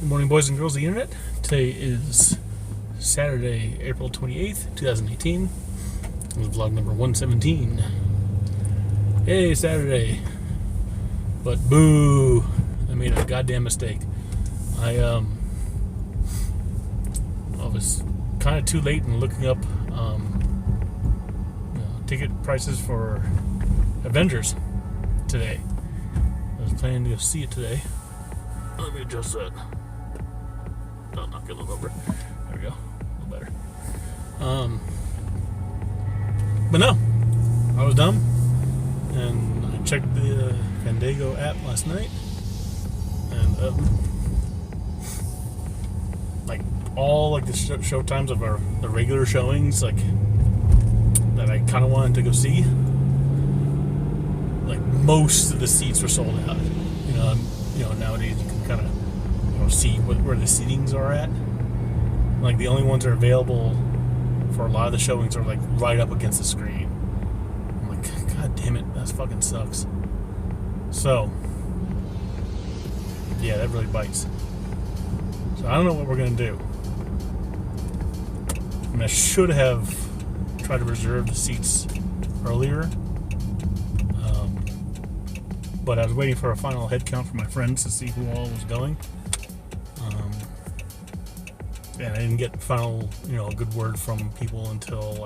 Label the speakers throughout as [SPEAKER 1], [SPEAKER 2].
[SPEAKER 1] Good morning, boys and girls of the internet. Today is Saturday, April 28th, 2018. This is vlog number 117. Hey, Saturday. But boo, I made a goddamn mistake. I was kind of too late in looking up ticket prices for Avengers today. I was planning to go see it today. Let me adjust that. No, not get a little over. There we go. A little better. But no, I was dumb, and I checked the Fandango app last night, and like all like the show times of the regular showings, like that I kind of wanted to go see, like most of the seats were sold out. Nowadays you can kind of see where the seatings are at. Like the only ones that are available for a lot of the showings are like right up against the screen. I'm like, God damn it, that fucking sucks. So yeah, that really bites. So I don't know what we're gonna do. I mean, I should have tried to reserve the seats earlier. But I was waiting for a final head count from my friends to see who all was going. And I didn't get final, a good word from people until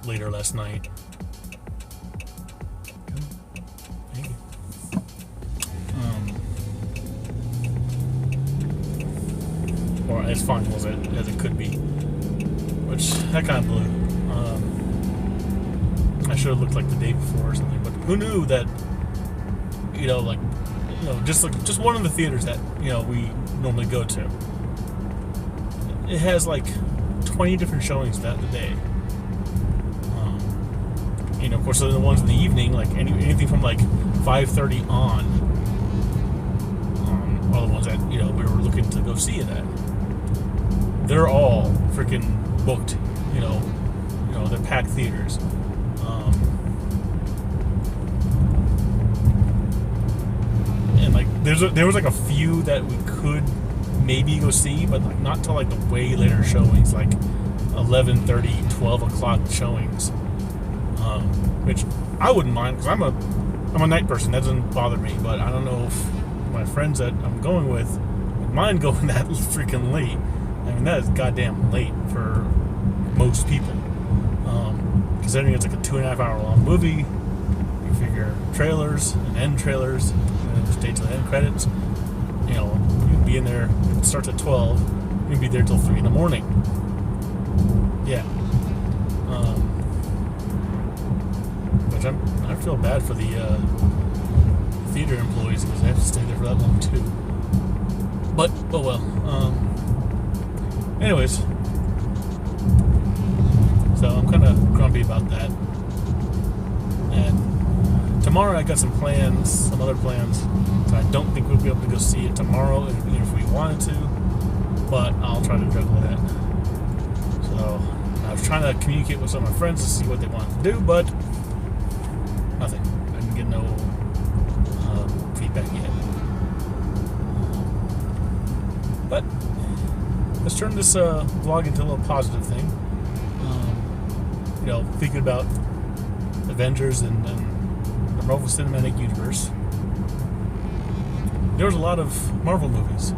[SPEAKER 1] later last night. Thank you. Or as final as it could be, which that kind of blew. I should have looked like the day before or something, but who knew that? Just one of the theaters that we normally go to. It has like 20 different showings that the day. Of course, the ones in the evening, like anything from like 5:30 on, are the ones that we were looking to go see it at. They're all freaking booked. They're packed theaters. And like there was like a few that we could maybe go see, but like not till like the way later showings, like 11:30, 12 o'clock showings, which I wouldn't mind because I'm a night person. That doesn't bother me. But I don't know if my friends that I'm going with would mind going that freaking late. I mean, that is goddamn late for most people. Considering it's like a 2.5 hour long movie, you figure trailers and end trailers, and then stay till the end credits. You can be in there. It starts at 12. You can be there till 3 in the morning. Yeah. Which I feel bad for the theater employees because they have to stay there for that long too. But oh well. Anyways. So I'm kind of grumpy about that. And tomorrow I got some other plans. So I don't think we'll be able to go see it tomorrow, even if we wanted to. But I'll try to juggle that. So I was trying to communicate with some of my friends to see what they wanted to do, but nothing. I didn't get no feedback yet. But let's turn this vlog into a little positive thing. Thinking about Avengers and the Marvel Cinematic Universe. There was a lot of Marvel movies.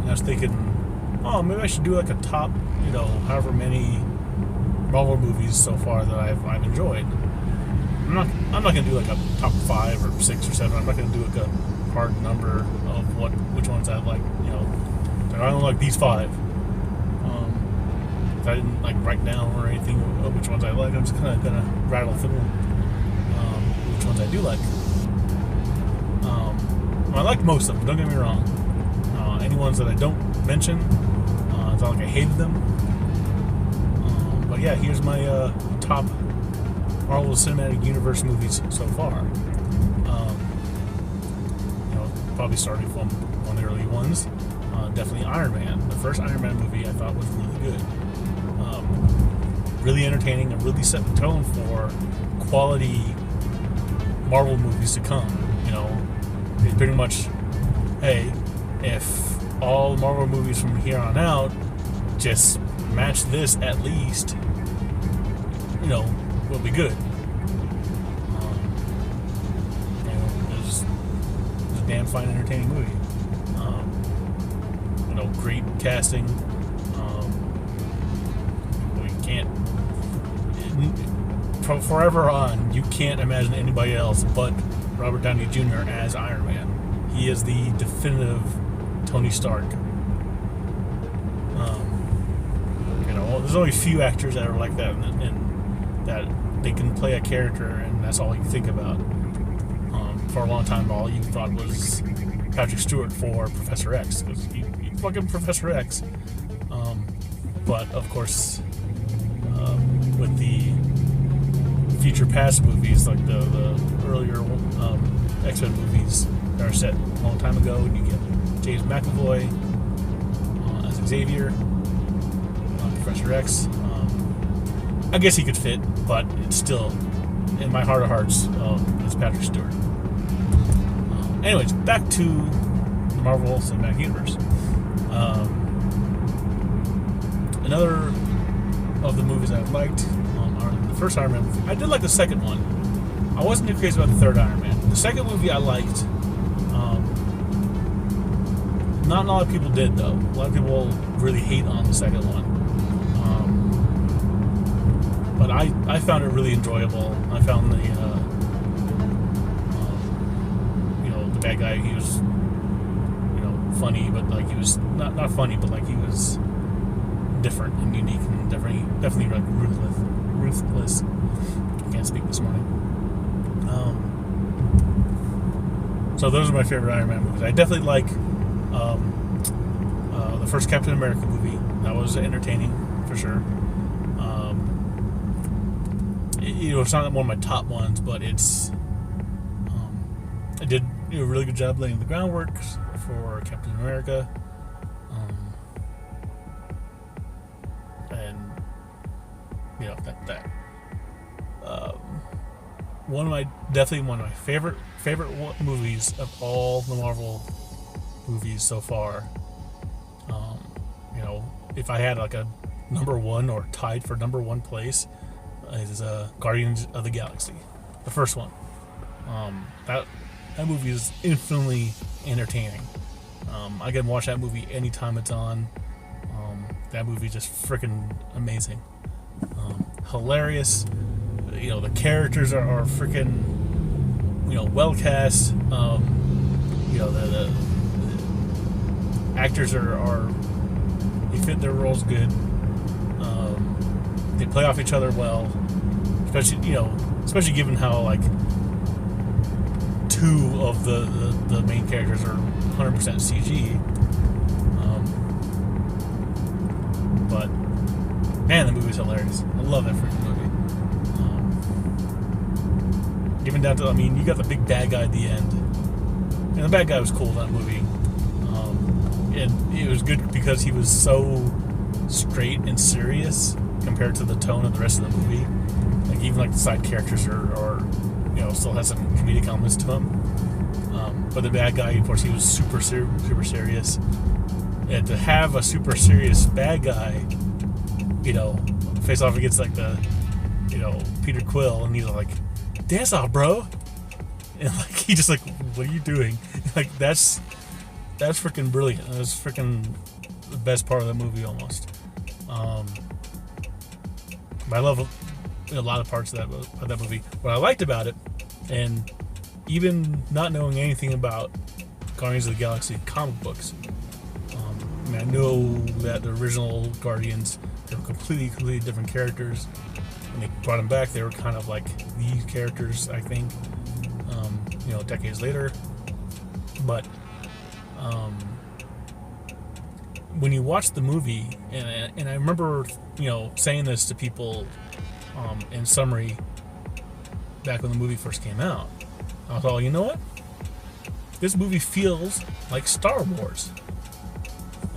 [SPEAKER 1] And I was thinking, maybe I should do like a top, however many Marvel movies so far that I've enjoyed. I'm not gonna do like a top 5 or 6 or 7. I'm not gonna do like a hard number of which ones I like. I don't like these 5. I didn't like write down or anything of which ones I like. I'm just kind of gonna rattle through which ones I do like. I like most of them. Don't get me wrong. Any ones that I don't mention, it's not like I hated them. But yeah, here's my top Marvel Cinematic Universe movies so far. Probably starting from one of the early ones. Definitely Iron Man. The first Iron Man movie I thought was really good. Really entertaining and really set the tone for quality Marvel movies to come. It's pretty much, hey, if all Marvel movies from here on out just match this at least, we'll be good. It's a damn fine, entertaining movie. Great casting. We can't, from forever on, you can't imagine anybody else but Robert Downey Jr. as Iron Man. He is the definitive Tony Stark. There's only a few actors that are like that, and that they can play a character, and that's all you think about. For a long time, all you thought was Patrick Stewart for Professor X, because he fucking Professor X. But of course, with the future past movies, like the earlier X-Men movies that are set a long time ago, you get James McAvoy as Xavier, Professor X. I guess he could fit, but it's still, in my heart of hearts, it's Patrick Stewart. Anyways, back to the Marvel Cinematic Universe. Another of the movies I liked are the first Iron Man movie. I did like the second one. I wasn't too crazy about the third Iron Man. The second movie I liked. Not a lot of people did, though. A lot of people really hate on the second one. But I found it really enjoyable. I found the bad guy, he was funny, but like he was not funny, but like he was different and unique and definitely like ruthless. I can't speak this morning. So those are my favorite Iron Man movies. I definitely like the first Captain America movie. That was entertaining for sure. It's not one of my top ones, but it's I did a really good job laying the groundwork for Captain America. And that definitely one of my favorite movies of all the Marvel movies so far. If I had like a number one or tied for number one place, is Guardians of the Galaxy, the first one. That movie is infinitely entertaining. I can watch that movie anytime it's on. That movie is just freaking amazing. Hilarious. The characters are freaking, well cast. The actors are they fit their roles good. They play off each other well, especially given how like two of the main characters are 100% CG. But man, the movie's hilarious. I love that freaking movie. Even down to, you got the big bad guy at the end, and the bad guy was cool in that movie. And it was good because he was so straight and serious compared to the tone of the rest of the movie. Like even like the side characters are still has some comedic elements to him. But the bad guy, of course, he was super serious. And to have a super serious bad guy, face off against like the, Peter Quill, and he's like, "Dance off, bro," and like he just like, "What are you doing?" Like that's freaking brilliant. That's freaking the best part of the movie almost. But I love a lot of parts of that movie. What I liked about it, and even not knowing anything about Guardians of the Galaxy comic books, I know that the original Guardians, they were completely different characters. When they brought them back, they were kind of like these characters, I think, decades later. But when you watch the movie, and I remember, saying this to people in summary back when the movie first came out, I thought, you know what? This movie feels like Star Wars.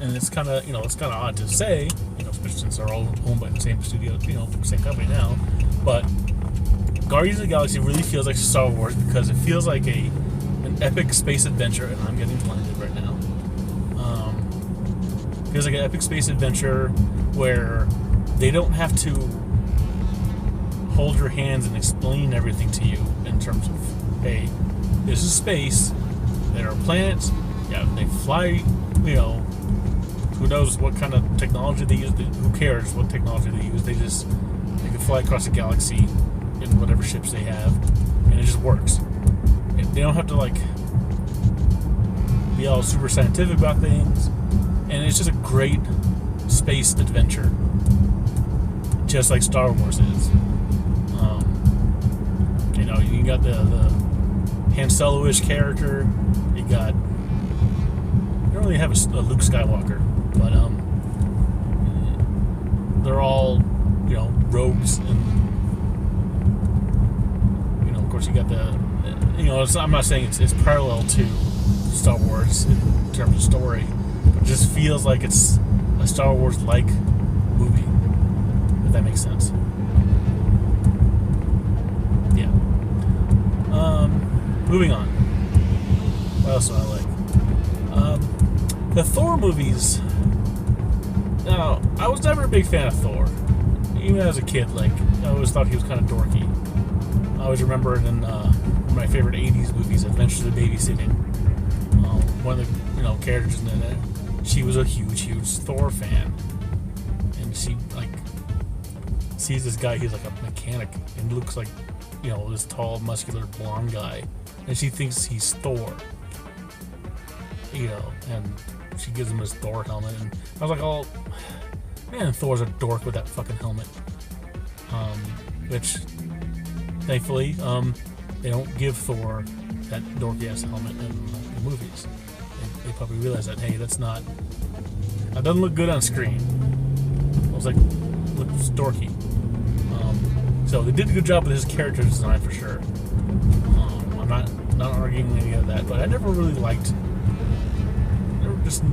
[SPEAKER 1] And it's kind of, odd to say, especially since they're all owned by the same studio, same company now. But Guardians of the Galaxy really feels like Star Wars because it feels like an epic space adventure, and I'm getting blinded right now. Feels like an epic space adventure where they don't have to hold your hands and explain everything to you in terms of, hey, this is space, there are planets, yeah, they fly, who knows what kind of technology they use, who cares what technology they use, they can fly across the galaxy in whatever ships they have, and it just works. And they don't have to, be all super scientific about things, and it's just a great space adventure, just like Star Wars is. You got the Han Solo-ish character. You don't really have a Luke Skywalker, but they're all rogues, and of course you got I'm not saying it's parallel to Star Wars in terms of story, but it just feels like it's a Star Wars-like movie, if that makes sense. Yeah. Moving on. What else do I like? The Thor movies. Now, I was never a big fan of Thor. Even as a kid, I always thought he was kind of dorky. I always remember it in one of my favorite 80s movies, Adventures of Babysitting. One of the characters in it, she was a huge Thor fan. And she, sees this guy, he's like a mechanic, and looks like, this tall, muscular, blonde guy. And she thinks he's Thor. And she gives him his Thor helmet, and I was like, oh, man, Thor's a dork with that fucking helmet. Which, thankfully, they don't give Thor that dorky-ass helmet in the movies. They probably realize that, hey, that doesn't look good on screen. I was like, looks dorky. So they did a good job with his character design for sure. I'm not arguing any of that, but I never really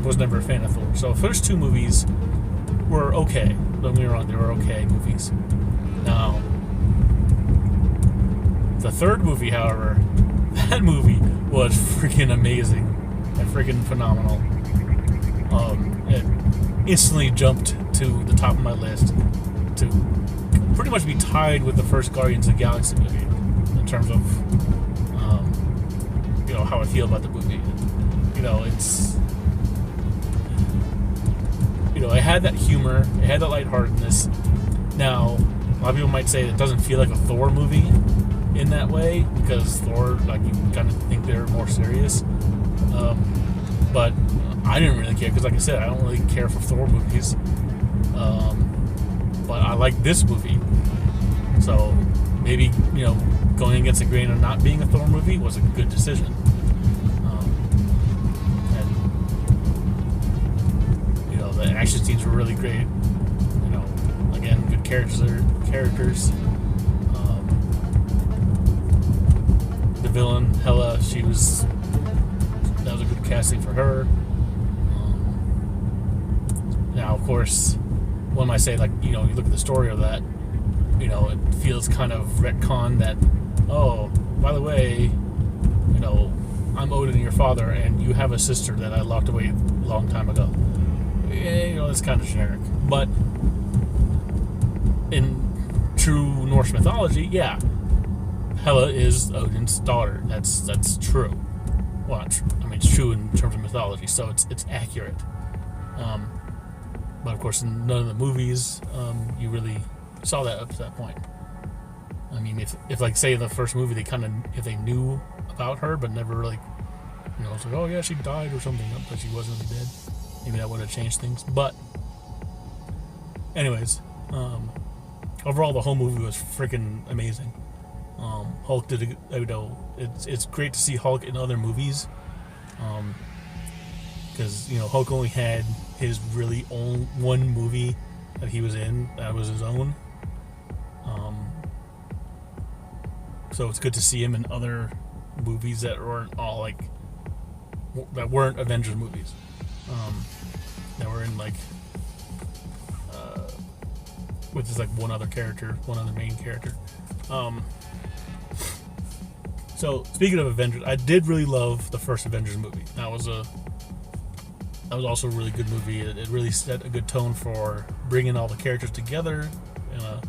[SPEAKER 1] was never a fan of Thor. So the first two movies were okay. Don't get me wrong, they were okay movies. Now, the third movie, however, that movie was freaking amazing and freaking phenomenal. It instantly jumped to the top of my list to pretty much be tied with the first Guardians of the Galaxy movie in terms of how I feel about the movie. It's it had that humor, it had that lightheartedness. Now, a lot of people might say it doesn't feel like a Thor movie in that way, because Thor, you kind of think they're more serious. But I didn't really care, because like I said, I don't really care for Thor movies. But I like this movie. So maybe, going against the grain of not being a Thor movie was a good decision. The action scenes were really great. Again, good characters. The villain, Hela, that was a good casting for her. Now, of course, one might say, you look at the story of that, it feels kind of retcon that, oh, by the way, I'm Odin, your father, and you have a sister that I locked away a long time ago. It's kind of generic. But in true Norse mythology, yeah, Hela is Odin's daughter. That's true. Well, it's true in terms of mythology, so it's accurate. But of course, in none of the movies, you really saw that up to that point. If say in the first movie if they knew about her but never really, it's like, oh yeah, she died or something, but she wasn't really dead. Maybe that would have changed things. But anyways, overall the whole movie was freaking amazing. Hulk did it's great to see Hulk in other movies, because Hulk only had his really own one movie that he was in that was his own. So it's good to see him in other movies that weren't all that weren't Avengers movies. That were in with just one other main character. So speaking of Avengers, I did really love the first Avengers movie. That was also a really good movie. It really set a good tone for bringing all the characters together in a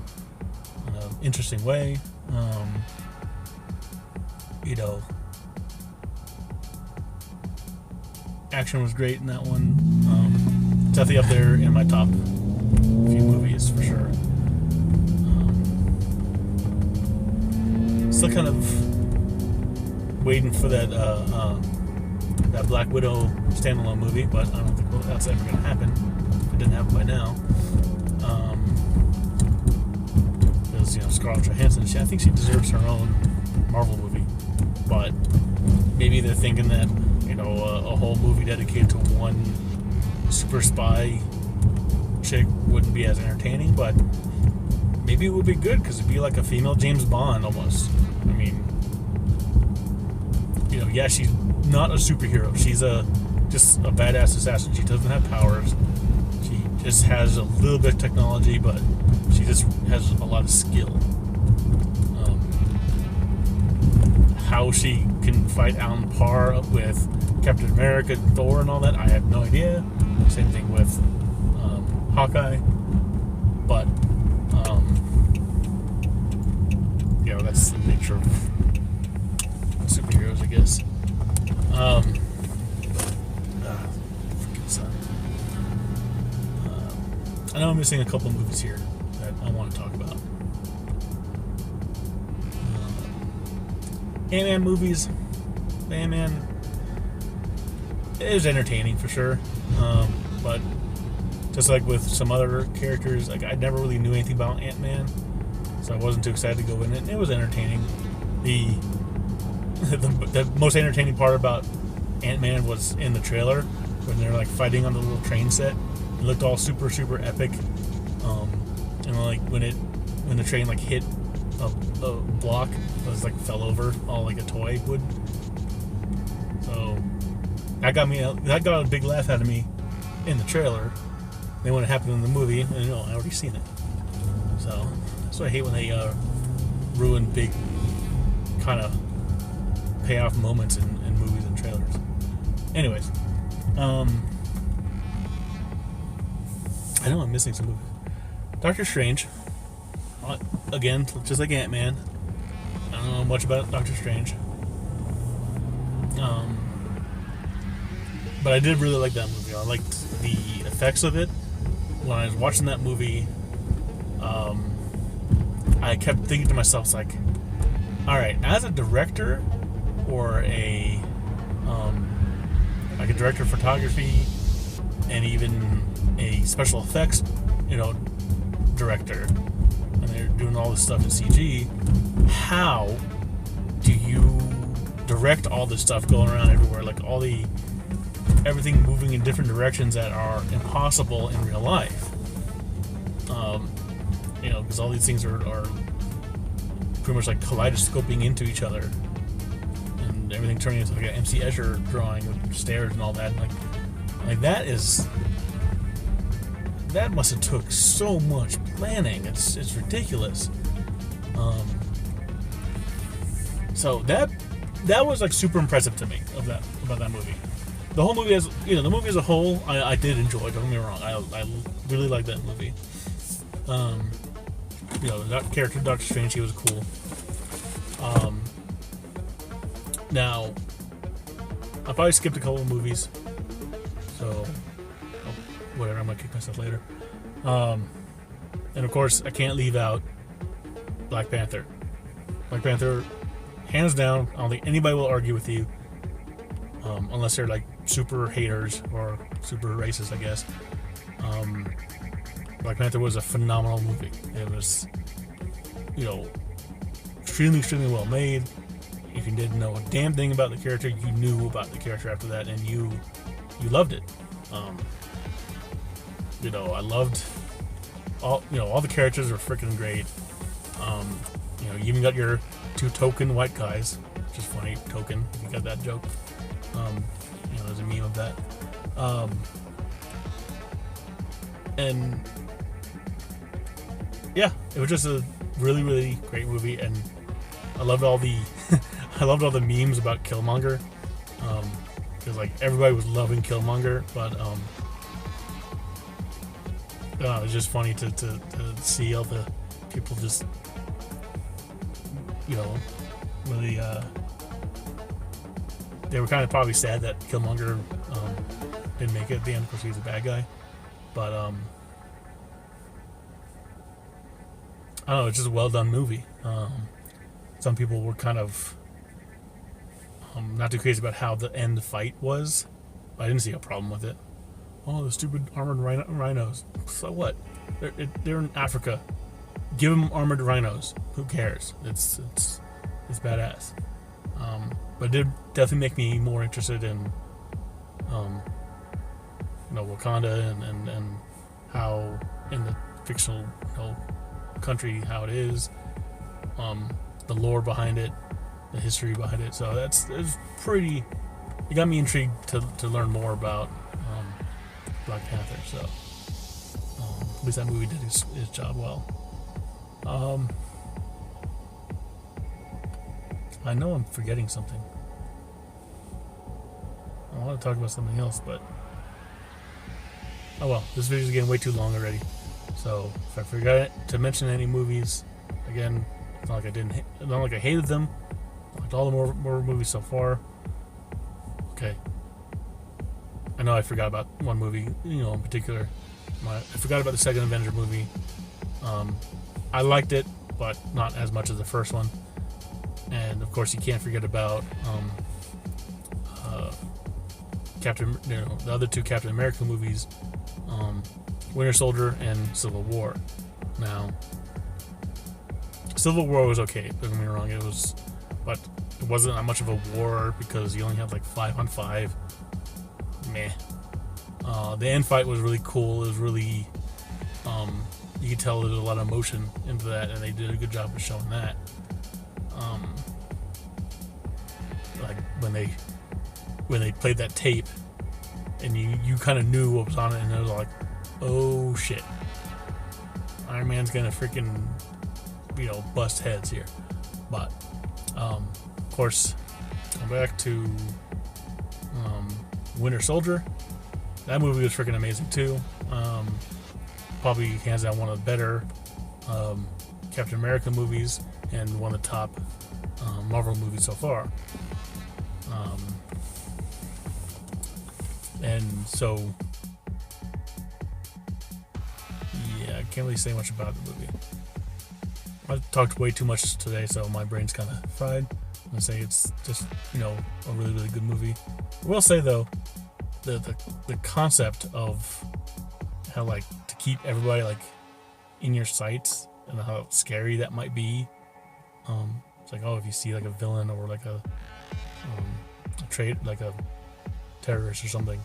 [SPEAKER 1] interesting way. You know, action was great in that one. Definitely up there in my top few movies for sure. Still kind of waiting for that Black Widow standalone movie, but I don't think that's ever going to happen. If it didn't happen by now. Because, Scarlett Johansson, I think she deserves her own Marvel movie. But maybe they're thinking that, a whole movie dedicated to one super spy chick wouldn't be as entertaining, but maybe it would be good because it'd be like a female James Bond almost. I mean, yeah, she's not a superhero. She's just a badass assassin. She doesn't have powers. She just has a little bit of technology, but she just has a lot of skill. How she can fight on par with Captain America, Thor, and all that, I have no idea. Same thing with Hawkeye. But, that's the nature of superheroes, I guess. Freaking son. I know I'm missing a couple of movies here that I want to talk about. Ant-Man movies. Ant-Man is entertaining for sure. But just like with some other characters, like I never really knew anything about Ant-Man, so I wasn't too excited to go in it. It was entertaining. The most entertaining part about Ant-Man was in the trailer when they're like fighting on the little train set. It looked all super super epic. And like when the train like hit a block, it was like fell over all like a toy would. So that got a big laugh out of me in the trailer. Then when it happened in the movie, I already seen it. So that's what I hate when they ruin big kind of payoff moments in movies and trailers. Anyways, I know I'm missing some movies. Doctor Strange, again, just like Ant-Man. I don't know much about Doctor Strange. But I did really like that movie. I liked the effects of it. When I was watching that movie, I kept thinking to myself, it's like, all right, as a director or a director of photography and even a special effects, director, and they're doing all this stuff in CG, how do you direct all this stuff going around everywhere, like everything moving in different directions that are impossible in real life? Because all these things are pretty much like kaleidoscoping into each other, and everything turning into like an MC Escher drawing with stairs and all that. Like that must have took so much planning. It's ridiculous. So that was like super impressive to me about that movie. The whole movie the movie as a whole, I did enjoy. Don't get me wrong. I really liked that movie. That character, Doctor Strange, he was cool. Now, I probably skipped a couple of movies, so whatever. I'm gonna kick myself later. And of course, I can't leave out Black Panther. Black Panther, hands down. I don't think anybody will argue with you, unless they're like super haters or super racist, I guess. Black Panther was a phenomenal movie. It was, extremely, extremely well made. If you didn't know a damn thing about the character, you knew about the character after that, and you loved it. I loved all the characters were freaking great. You even got your two token white guys, which is funny. Token, if you got that joke. There's a meme of that. And yeah, it was just a really, really great movie, and I loved all the I loved all the memes about Killmonger, because like everybody was loving Killmonger, but it was just funny to see all the people just, really, they were kind of probably sad that Killmonger didn't make it at the end. Of course, he was a bad guy, but I don't know. It's just a well done movie. Some people were kind of not too crazy about how the end fight was. I didn't see a problem with it. Oh, the stupid armored rhinos. So what? They're in Africa. Give them armored rhinos. Who cares? It's badass. But it did definitely make me more interested in Wakanda and how in the fictional country how it is, the lore behind it, the history behind it. So it's pretty. It got me intrigued to learn more about Black Panther. So at least that movie did his job well. I know I'm forgetting something. I want to talk about something else, but oh well. This video is getting way too long already. So if I forgot to mention any movies, again, it's not like I hated them. I liked all the more movies so far. Okay. I know I forgot about one movie, in particular. I forgot about the second Avengers movie. I liked it, but not as much as the first one. And of course, you can't forget about the other two Captain America movies, Winter Soldier and Civil War. Now, Civil War was okay. Don't get me wrong, but it wasn't that much of a war because you only had like 5-on-5. Meh. The end fight was really cool. It was really, you could tell there's a lot of emotion into that, and they did a good job of showing that. Like when they played that tape, and you kind of knew what was on it, and it was like, oh shit, Iron Man's gonna freaking bust heads here. But of course, come back to Winter Soldier. That movie was freaking amazing too. Probably hands down one of the better Captain America movies and one of the top Marvel movies so far. And so, yeah, I can't really say much about the movie. I've talked way too much today, so my brain's kind of fried. I'm gonna say it's just a really, really good movie. I will say though, the concept of how to keep everybody in your sights and how scary that might be. It's like, if you see a villain or a terrorist or something,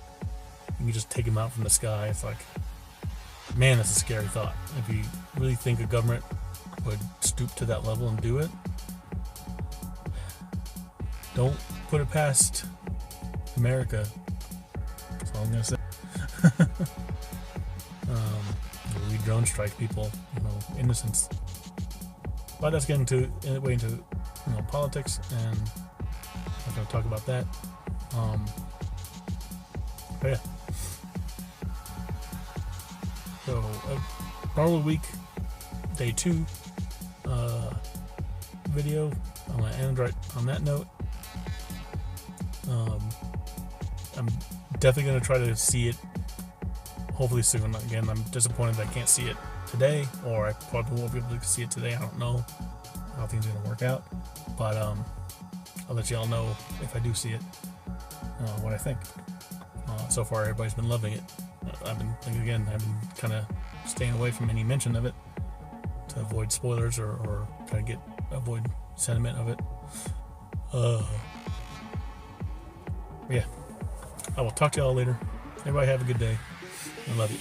[SPEAKER 1] you can just take him out from the sky. It's like, man, that's a scary thought. If you really think a government would stoop to that level and do it, don't put it past America. That's all I'm gonna say. We drone strike people, innocents. But let's get into politics, and I'm not gonna talk about that. But yeah. So Marvel Week Day 2 video. I'm gonna end right on that note. I'm definitely gonna try to see it hopefully soon. Again, I'm disappointed that I can't see it today, or I probably won't be able to see it today. I don't know how things are gonna work out, but I'll let y'all know if I do see it, what I think. So far, everybody's been loving it. I've been kind of staying away from any mention of it to avoid spoilers or try to avoid sentiment of it. Yeah, I will talk to y'all later. Everybody have a good day. I love you.